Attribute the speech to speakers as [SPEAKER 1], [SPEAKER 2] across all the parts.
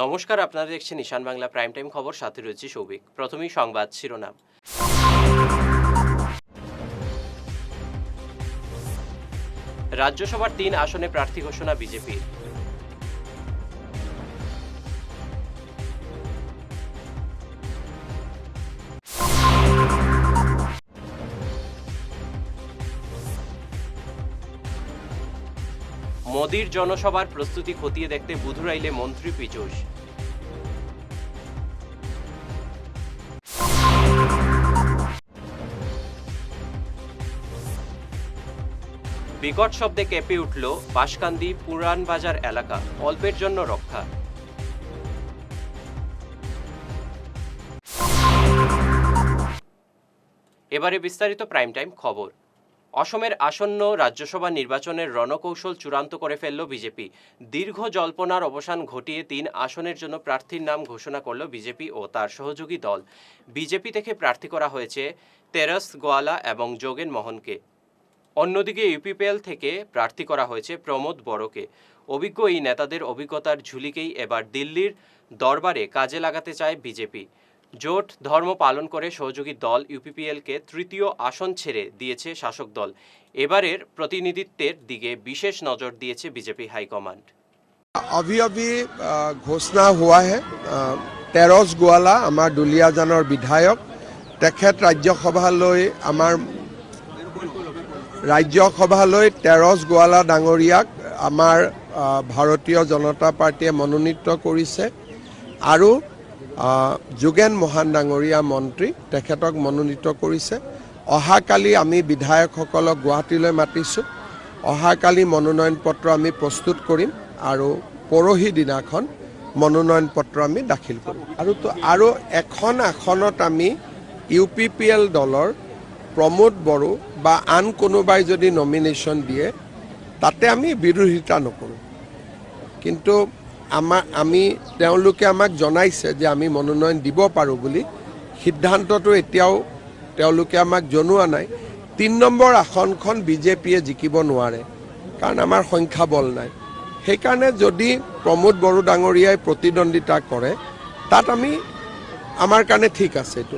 [SPEAKER 1] নমস্কার, আপনারা দেখছেন ঈশান বাংলা প্রাইম টাইম খবর, সাথে রয়েছে সৌভিক। প্রথমেই সংবাদ শিরোনাম। রাজ্যসভার ৩ আসনে প্রার্থী ঘোষণা বিজেপির। মোদির জনসভার প্রস্তুতি খতিয়ে দেখতে বুধুরাইলে মন্ত্রী পীযূষ। বিকট শব্দে কেঁপে উঠল বাঁশকান্দি পুরানবাজার এলাকা, অল্পের জন্য রক্ষা। এবারে বিস্তারিত প্রাইম টাইম খবর। অসমের আসন্ন রাজ্যসভা নির্বাচনের রণকৌশল চূড়ান্ত করে ফেলল বিজেপি। দীর্ঘ জল্পনার অবসান ঘটিয়ে ৩ আসনের জন্য প্রার্থীর নাম ঘোষণা করল বিজেপি ও তার সহযোগী দল। বিজেপি থেকে প্রার্থী করা হয়েছে তেরস গোয়ালা এবং যোগেন মোহনকে। অন্যদিকে ইউপিপিএল থেকে প্রার্থী করা হয়েছে প্রমোদ বড়কে। অভিজ্ঞ এই নেতাদের অভিজ্ঞতার ঝুলিকেই এবার দিল্লির দরবারে কাজে লাগাতে চায় বিজেপি। জোট ধর্ম পালন করে সহযোগী দল ইউপিপিএলকে তৃতীয় আসন ছেড়ে দিয়েছে শাসক দল। এবারের প্রতিনিধিত্বের দিকে বিশেষ নজর দিয়েছে বিজেপি হাইকমান্ড।
[SPEAKER 2] अभी अभी घोषणा हुआ है तेरस गोवाला आमार दुलियाजाনৰ বিধায়ক তেখেত ৰাজ্যসভালৈ তেৰছ গোৱালা ডাঙৰীয়াক আমাৰ ভাৰতীয় জনতা পাৰ্টিয়ে মনোনীত কৰিছে আৰু যোগেন মোহন ডাঙৰীয়া মন্ত্ৰী তেখেতক মনোনীত কৰিছে। অহাকালি আমি বিধায়কসকলক গুৱাহাটীলৈ মাতিছোঁ। অহাকালি মনোনয়ন পত্ৰ আমি প্ৰস্তুত কৰিম আৰু পৰহি দিনাখন মনোনয়ন পত্ৰ আমি দাখিল কৰিম। আৰু এখন আসনত আমি ইউপিপিএল দলৰ প্ৰমোদ বড়ো বা আন কোনোবাই যদি নমিনেশ্যন দিয়ে তাতে আমি বিৰোধিতা নকৰোঁ, কিন্তু তেওঁলোকে আমাক জনাইছে যে আমি মনোনয়ন দিব পাৰোঁ বুলি। সিদ্ধান্তটো এতিয়াও তেওঁলোকে আমাক জনোৱা নাই। ৩ নম্বৰ আসনখন বিজেপিয়ে জিকিব নোৱাৰে, কাৰণ আমাৰ সংখ্যাবল নাই। সেইকাৰণে যদি প্ৰমোদ বড়ো ডাঙৰীয়াই প্ৰতিদ্বন্দ্বিতা কৰে তাত আমাৰ কাৰণে ঠিক আছে। এইটো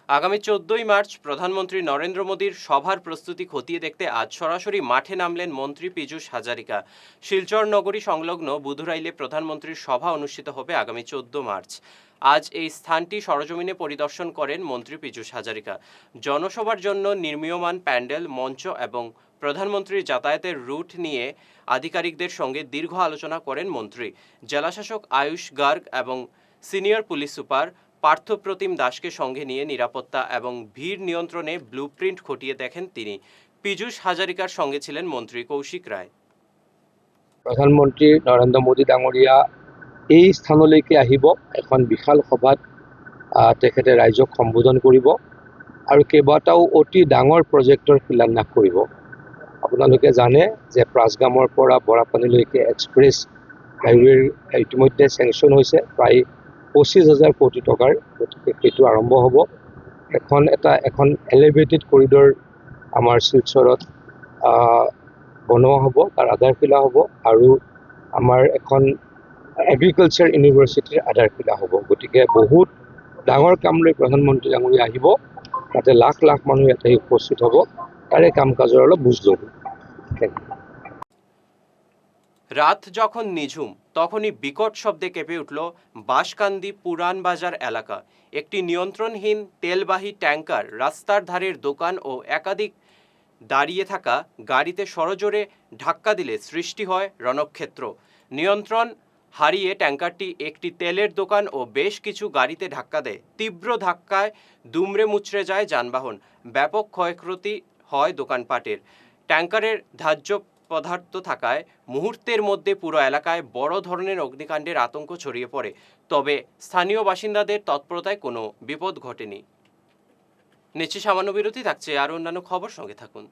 [SPEAKER 1] আগামী 14ই মার্চ প্রধানমন্ত্রী নরেন্দ্র মোদীর সভার প্রস্তুতি খতিয়ে দেখতে আজ সরাসরি মাঠে নামলেন মন্ত্রী পীযূষ হাজারিকা। শিলচর নগরী সংলগ্ন বুধুরাইলে প্রধানমন্ত্রীর সভা অনুষ্ঠিত হবে আগামী 14 মার্চ। আজ এই স্থানটি সরজমিনে পরিদর্শন করেন মন্ত্রী পীযূষ হাজারিকা। জনসভার জন্য নির্মীয়মান প্যান্ডেল, মঞ্চ এবং প্রধানমন্ত্রীর যাতায়াতের রুট নিয়ে আধিকারিকদের সঙ্গে দীর্ঘ আলোচনা করেন মন্ত্রী। জেলাশাসক আয়ুষ গার্গ এবং সিনিয়র পুলিশ সুপার পার্থপ্রতিম দাসকে সঙ্গে নিয়ে নিরাপত্তা এবং ভিড় নিয়ন্ত্রণে ব্লুপ্রিন্ট খতিয়ে দেখেন তিনি। পীযূষ হাজারিকার সঙ্গে ছিলেন মন্ত্রী কৌশিক ৰায়।
[SPEAKER 3] প্ৰধানমন্ত্ৰী নৰেন্দ্ৰ মোদী ডাঙৰীয়া এই স্থানলৈকে আহিব। এখন বিশাল সভাত তেখেতে ৰাইজক সম্বোধন কৰিব আৰু কেইবাটাও অতি ডাঙৰ প্ৰজেক্টৰ শিলান্যাস কৰিব। আপোনালোকে জানে যে প্ৰাচগামৰ পৰা বৰাপানীলৈকে এক্সপ্ৰেছ হাইৱেৰ ইতিমধ্যে চেংচন হৈছে প্ৰায় 25,000 কোটি টকাৰ। গতিকে সেইটো আৰম্ভ হ'ব। এখন এলিভেটেড কৰিডৰ আমাৰ শিলচৰত বনোৱা হ'ব, তাৰ আধাৰশিলা হ'ব, আৰু আমাৰ এখন এগ্ৰিকালচাৰ ইউনিভাৰ্চিটিৰ আধাৰশিলা হ'ব। গতিকে বহুত ডাঙৰ কাম লৈ প্ৰধানমন্ত্ৰী ডাঙৰীয়া আহিব। তাতে লাখ লাখ মানুহ ইয়াতে উপস্থিত হ'ব। তাৰে কাম কাজৰ অলপ বুজ ল'ব।
[SPEAKER 1] রাত যখন নিঝুম তখনই বিকট শব্দে কেঁপে উঠল বাঁশকান্দি পুরানবাজার এলাকা। একটি নিয়ন্ত্রণহীন তেলবাহী ট্যাঙ্কার রাস্তার ধারের দোকান ও একাধিক দাঁড়িয়ে থাকা গাড়িতে সরজোরে ধাক্কা দিলে সৃষ্টি হয় রণক্ষেত্র। নিয়ন্ত্রণ হারিয়ে ট্যাঙ্কারটি একটি তেলের দোকান ও বেশ কিছু গাড়িতে ধাক্কা দেয়। তীব্র ধাক্কায় দুমড়ে মুচড়ে যায় যানবাহন। ব্যাপক ক্ষয়ক্ষতি হয় দোকানপাটের। ট্যাঙ্কারের ধার্য পদার্থ থাকায় মুহূর্তের মধ্যে পুরো এলাকায় বড় ধরনের অগ্নিকাণ্ডের আতঙ্ক ছড়িয়ে পড়ে। তবে স্থানীয় বাসিন্দাদের তৎপরতায় কোনো বিপদ ঘটেনি। নিচে সামান্য বিরতি, থাকছে আর অন্যান্য খবর, সঙ্গে থাকুন।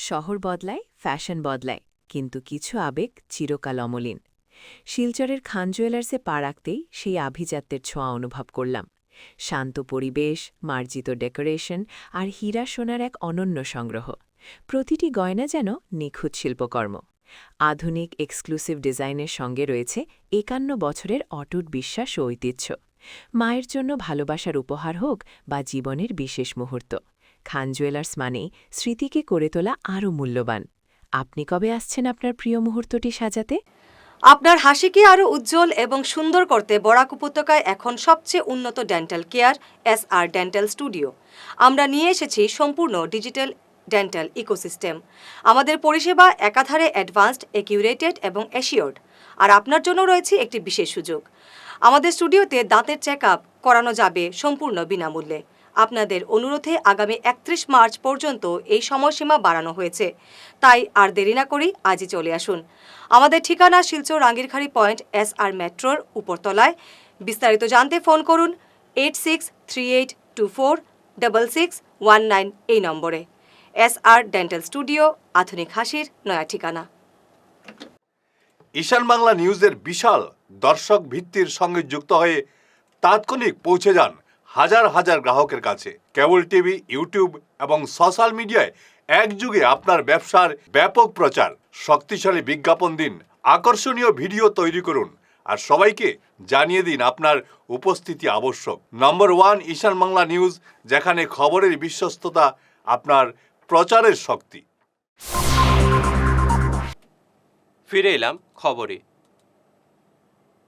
[SPEAKER 4] শহর বদলায়, ফ্যাশন বদলায়, কিন্তু কিছু আবেগ চিরকাল অমলিন। শিলচরের খান জুয়েলার্সে পা রাখতেই সেই আভিজাত্যের ছোঁয়া অনুভব করলাম। শান্ত পরিবেশ, মার্জিত ডেকোরেশন আর হীরা সোনার এক অনন্য সংগ্রহ। প্রতিটি গয়না যেন নিখুঁত শিল্পকর্ম। আধুনিক এক্সক্লুসিভ ডিজাইনের সঙ্গে রয়েছে ৫১ বছরের অটুট বিশ্বাস ও ঐতিহ্য। মায়ের জন্য ভালোবাসার উপহার হোক বা জীবনের বিশেষ মুহূর্ত, খান জুয়েলার্স মানেই স্মৃতিকে করে তোলা আরও মূল্যবান। আপনি কবে আসছেন আপনার প্রিয় মুহূর্তটি সাজাতে?
[SPEAKER 5] আপনার হাসিকে আরও উজ্জ্বল এবং সুন্দর করতে বরাক উপত্যকায় এখন সবচেয়ে উন্নত dental care SR dental studio. আমরা নিয়ে এসেছি সম্পূর্ণ ডিজিটাল ডেন্টাল ইকোসিস্টেম। আমাদের পরিষেবা একাধারে অ্যাডভান্সড, একিউরেটেড এবং অ্যাসিওর্ড। আর আপনার জন্য রয়েছে একটি বিশেষ সুযোগ। আমাদের স্টুডিওতে দাঁতের চেক আপ করানো যাবে সম্পূর্ণ বিনামূল্যে। আপনাদের অনুরোধে আগামী ৩১ মার্চ পর্যন্ত এই সময়সীমা বাড়ানো হয়েছে। তাই আর দেরি না করেই আজই চলে আসুন। আমাদের ঠিকানা শিলচর রাঙ্গিরখাড়ি পয়েন্ট SR মেট্রোর উপরতলায়। বিস্তারিত জানতে ফোন করুন 8638246619 এই নম্বরে। SR ডেন্টাল স্টুডিও, আধুনিক হাসির নয়া ঠিকানা।
[SPEAKER 6] ঈশান বাংলা নিউজের বিশাল দর্শক ভিত্তির সঙ্গে যুক্ত হয়ে তাৎক্ষণিক পৌঁছে যান হাজার হাজার গ্রাহকের কাছে। কেবল টিভি, ইউটিউব এবং সোশ্যাল মিডিয়ায় একযুগে আপনার ব্যবসার ব্যাপক প্রচার। শক্তিশালী বিজ্ঞাপন দিন, আকর্ষণীয় ভিডিও তৈরি করুন আর সবাইকে জানিয়ে দিন আপনার উপস্থিতি আবশ্যক। নম্বর 1 ঈশান বাংলা নিউজ, যেখানে খবরের বিশ্বস্ততা আপনার প্রচারের শক্তি।
[SPEAKER 1] ফিরে এলাম খবরে।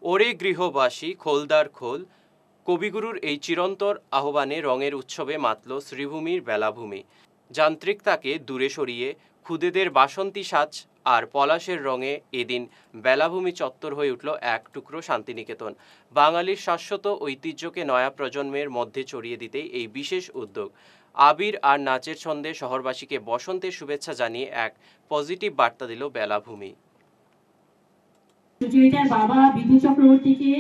[SPEAKER 1] ওরে গৃহবাসী খোলদার খোল, কবিগুরুর এই চিরন্তর আহ্বানে রঙের উৎসবে মাতল শ্রীভূমির বেলাভূমি। যান্ত্রিকতাকে দূরে সরিয়ে খুদেদের বাসন্তী সাজ আর পলাশের রঙে এদিন বেলাভূমি চত্বর হয়ে উঠল এক টুকরো শান্তিনিকেতন। বাঙালির শাশ্বত ঐতিহ্যকে নয়া প্রজন্মের মধ্যে ছড়িয়ে দিতেই এই বিশেষ উদ্যোগ। আবির আর নাচের ছন্দে শহরবাসীকে বসন্তের শুভেচ্ছা জানিয়ে এক পজিটিভ বার্তা দিল বেলাভূমি।
[SPEAKER 7] সুচরিতার বাবা বিধু চক্রবর্তীকে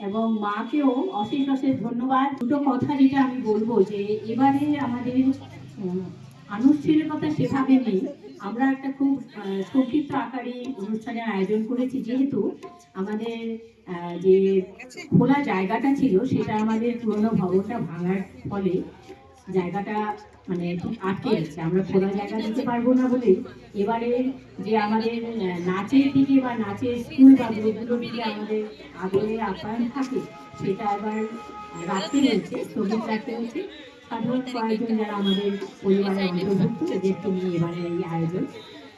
[SPEAKER 7] এবং মাকেও অশেষ অশেষ ধন্যবাদ। দুটো কথা যেটা আমি বলবো, যে এবারে আমাদের আনুষ্ঠানিকতা সেভাবে নেই। আমরা একটা খুব সংক্ষিপ্ত আকারে অনুষ্ঠানের আয়োজন করেছি, যেহেতু আমাদের যে খোলা জায়গাটা ছিল সেটা আমাদের পুরনো ভবনটা ভাঙার ফলে জায়গাটা মানে আটকে গেছে। আমরা খোলা জায়গা দিতে পারবো না বলে এবারে যে আমাদের নাচের দিকে বা নাচের স্কুল বা গ্রুপগুলোর দিকে আমাদের আগ্রহের আপ্যায়ন থাকে, সেটা এবার রাখতে হয়েছে, স্থগিত রাখতে হয়েছে। সাধারণ কয়েকজন যারা আমাদের পরিবারের অন্তর্ভুক্ত, এদেরকে নিয়ে এবারে এই আয়োজন।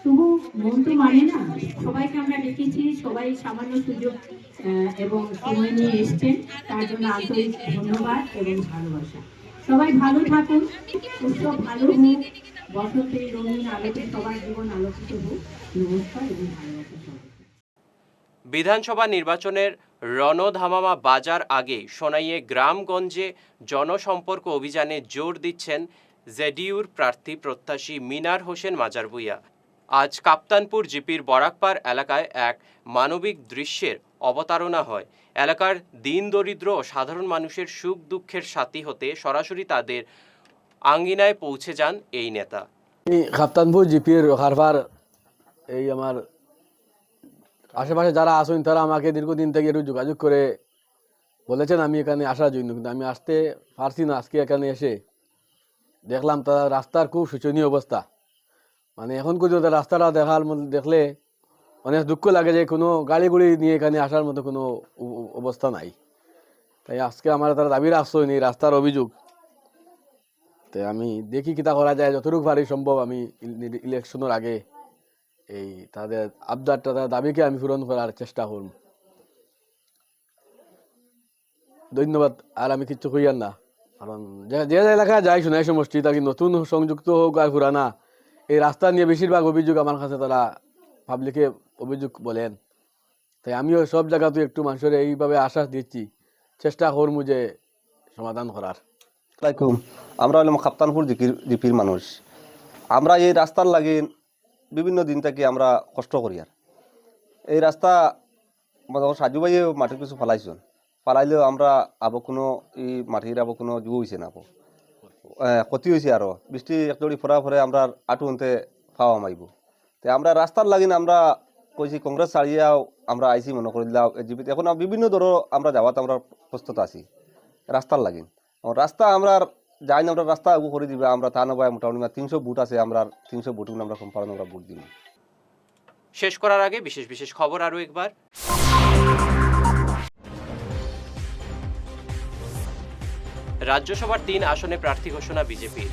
[SPEAKER 7] তবু মন তো মানে না, সবাইকে আমরা ডেকেছি, সবাই সামান্য সুযোগ এবং সময় নিয়ে এসছেন, তার জন্য আন্তরিক ধন্যবাদ এবং ভালোবাসা। সবাই ভালো থাকুন, উৎসব ভালো হোক, বসন্তের রঙিন আলোতে সবার জীবন আলোকিত হোক। নমস্কার এবং ভালোবাসা সবাই।
[SPEAKER 1] বিধানসভা নির্বাচনের রণধামামা বাজার আগে সোনাইয়ে গ্রামগঞ্জে জনসম্পর্ক অভিযানে জোর দিচ্ছেন জেডিইউর প্রার্থী প্রত্যাশী মিনার হোসেন মাজার ভূঁইয়া। আজ কাপ্তানপুর জিপির বরাকপাড় এলাকায় এক মানবিক দৃশ্যের অবতারণা হয়। এলাকার দিন দরিদ্র ও সাধারণ মানুষের সুখ দুঃখের সাথী হতে সরাসরি তাদের আঙ্গিনায় পৌঁছে যান এই নেতা।
[SPEAKER 8] কাপ্তানপুর জিপির কারবার এই আমার আশেপাশে যারা আসুন তারা আমাকে দীর্ঘদিন থেকে একটু যোগাযোগ করে বলেছেন আমি এখানে আসার জন্য, কিন্তু আমি আসতে পারছি না। আজকে এখানে এসে দেখলাম তারা রাস্তার খুব শোচনীয় অবস্থা। মানে এখন পর্যন্ত রাস্তাটা দেখলে অনেক দুঃখ লাগে যে কোনো গাড়ি গুড়ি নিয়ে এখানে আসার মতো কোনো অবস্থা নাই। তাই আজকে আমার তারা দাবি রাখছেন এই রাস্তার অভিযোগ। তাই আমি দেখি কিতা করা যায়, যতটুকু পারি সম্ভব আমি ইলেকশনের আগে এই তাদের আবদারটা, তাদের দাবিকে আমি পূরণ করার চেষ্টা করব। ধন্যবাদ। আর আমি কিচ্ছু কইয়ার না, কারণ যে এলাকায় যাই শোনাই সমষ্টি তাকে নতুন সংযুক্ত হোক আর পুরানা, এই রাস্তা নিয়ে বেশিরভাগ অভিযোগ আমার কাছে তারা পাবলিকে অভিযোগ বলেন। তাই আমিও সব জায়গাতে একটু মানুষের এইভাবে আশ্বাস দিচ্ছি, চেষ্টা করবো যে সমাধান করার।
[SPEAKER 9] আমরা হলাম কাপ্তানপুর জিপির মানুষ। আমরা এই রাস্তার লাগে বিভিন্ন দিন থেকে আমরা কষ্ট করি। আর এই রাস্তা সাজু ভাইয়ে মাটির কিছু ফালাইছেন, ফালাইলেও আমরা আবো কোনো এই মাটির আবো কোনো জু হয়েছে না, ক্ষতি হয়েছে। আরও বৃষ্টি একদম ফোরা ফরে আমরা আটু আনতে পাওয়া মাইব। তো আমরা রাস্তার লাগিন আমরা কইছি কংগ্রেস ছাড়িয়াও আমরা আইসি মনে করে দিলাম জিপিতে। এখন বিভিন্ন দলও আমরা যাওয়াতে আমরা প্রস্তুত আছি রাস্তার লাগিন। রাস্তা আমরা যাই না, আমরা রাস্তা আগু করে দিবে আমরা তা নয়। মোটামুটি 300 বুট আছে, আমরা 300 বুট আমরা সম্পাদন আমরা ভোট দিব।
[SPEAKER 1] শেষ করার আগে বিশেষ বিশেষ খবর আরও একবার। রাজ্যসভার 3 আসনে প্রার্থী ঘোষণা বিজেপির।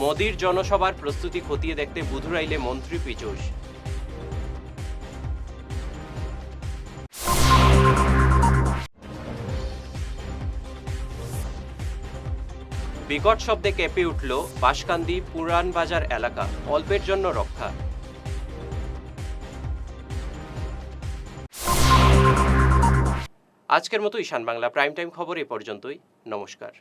[SPEAKER 1] মোদির জনসভার প্রস্তুতি খতিয়ে দেখতে বুধুরাইলে মন্ত্রী পীযূষ। বিকট শব্দে কেঁপে উঠল বাঁশকান্দি পুরান বাজার এলাকা, অল্পের জন্য রক্ষা। আজকের মতো ঈশান বাংলা প্রাইম টাইম খবর এ পর্যন্তই। নমস্কার।